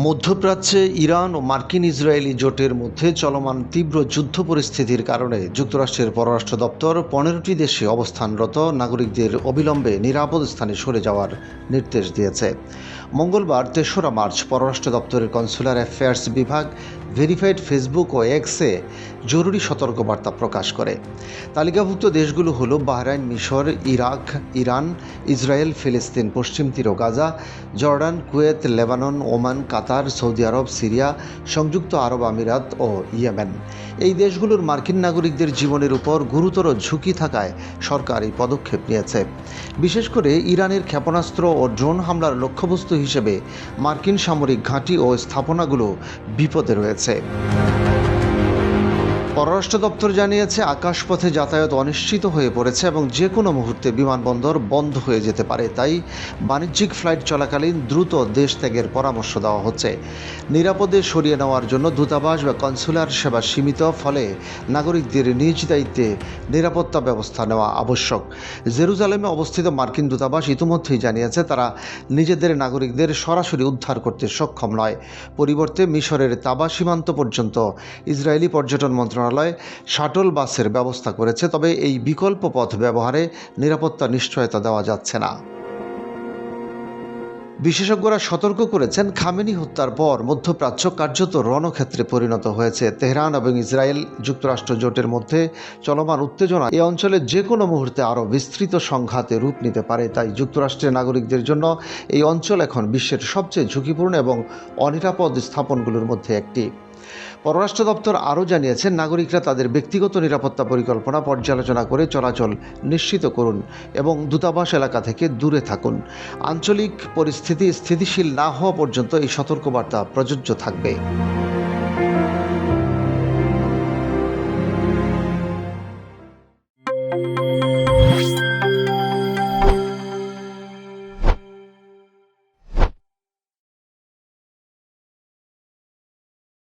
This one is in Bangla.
মধ্যপ্রাচ্যে ইরান ও মার্কিন ইসরায়েলি জোটের মধ্যে চলমান তীব্র যুদ্ধ পরিস্থিতির কারণে যুক্তরাষ্ট্রের পররাষ্ট্র দপ্তর 15টি দেশে অবস্থানরত নাগরিকদের অবিলম্বে নিরাপদ স্থানে সরে যাওয়ার নির্দেশ দিয়েছে। মঙ্গলবার 3রা মার্চ পররাষ্ট্র দপ্তরের কনসুলার অ্যাফেয়ার্স বিভাগ ভেরিফাইড ফেসবুক ও এক্সে জরুরি সতর্কবার্তা প্রকাশ করে। তালিকাভুক্ত দেশগুলো হলো বাহরাইন, মিশর, ইরাক, ইরান, ইসরায়েল, ফিলিস্তিন, পশ্চিম তীর ও Gaza, Jordan, Kuwait, Lebanon, Oman, Qatar, সৌদি আরব, সিরিয়া, সংযুক্ত আরব আমিরাত ও ইয়েমেন। এই দেশগুলোর মার্কিন নাগরিকদের জীবনের উপর গুরুতর ঝুঁকি থাকায় সরকার এই পদক্ষেপ নিয়েছে। বিশেষ করে ইরানের ক্ষেপণাস্ত্র ও ড্রোন হামলার লক্ষ্যবস্তু হিসেবে মার্কিন সামরিক ঘাঁটি ও স্থাপনাগুলো বিপদে রয়েছে। পররাষ্ট্র দপ্তর জানিয়েছে, আকাশপথে যাতায়াত অনিশ্চিত হয়ে পড়েছে এবং যে কোনো মুহূর্তে বিমানবন্দর বন্ধ হয়ে যেতে পারে। তাই বাণিজ্যিক ফ্লাইট চলাকালীন দ্রুত দেশ ত্যাগের পরামর্শ দেওয়া হচ্ছে। নিরাপদে সরিয়ে নেওয়ার জন্য দূতাবাস বা কনসুলার সেবা সীমিত, ফলে নাগরিকদের নিজ দায়িত্বে নিরাপত্তা ব্যবস্থা নেওয়া আবশ্যক। জেরুজালেমে অবস্থিত মার্কিন দূতাবাস ইতিমধ্যেই জানিয়েছে তারা নিজেদের নাগরিকদের সরাসরি উদ্ধার করতে সক্ষম নয়। পরিবর্তে মিশরের তাবা সীমান্ত পর্যন্ত ইসরায়েলি পর্যটন মন্ত্রণালয় শাটল বাসের ব্যবস্থা করেছে, তবে এই বিকল্প পথ ব্যবহারে নিরাপত্তা নিশ্চয়তা দেওয়া যাচ্ছে না। বিশেষজ্ঞরা সতর্ক করেছেন, খামেনি হত্যার পর মধ্যপ্রাচ্য কার্যত রণক্ষেত্রে পরিণত হয়েছে। তেহরান এবং ইসরায়েল যুক্তরাষ্ট্র জোটের মধ্যে চলমান উত্তেজনা এই অঞ্চলে যে কোনো মুহূর্তে আরও বিস্তৃত সংঘাতে রূপ নিতে পারে। তাই যুক্তরাষ্ট্রের নাগরিকদের জন্য এই অঞ্চল এখন বিশ্বের সবচেয়ে ঝুঁকিপূর্ণ এবং অনিরাপদ স্থাপনগুলোর মধ্যে একটি। পররাষ্ট্র দপ্তর আরও জানিয়েছে, নাগরিকরা তাদের ব্যক্তিগত নিরাপত্তা পরিকল্পনা পর্যালোচনা করে চলাচল নিশ্চিত করুন এবং দূতাবাস এলাকা থেকে দূরে থাকুন। আঞ্চলিক পরিস্থিতি স্থিতিশীল না হওয়া পর্যন্ত এই সতর্কবার্তা প্রযোজ্য থাকবে।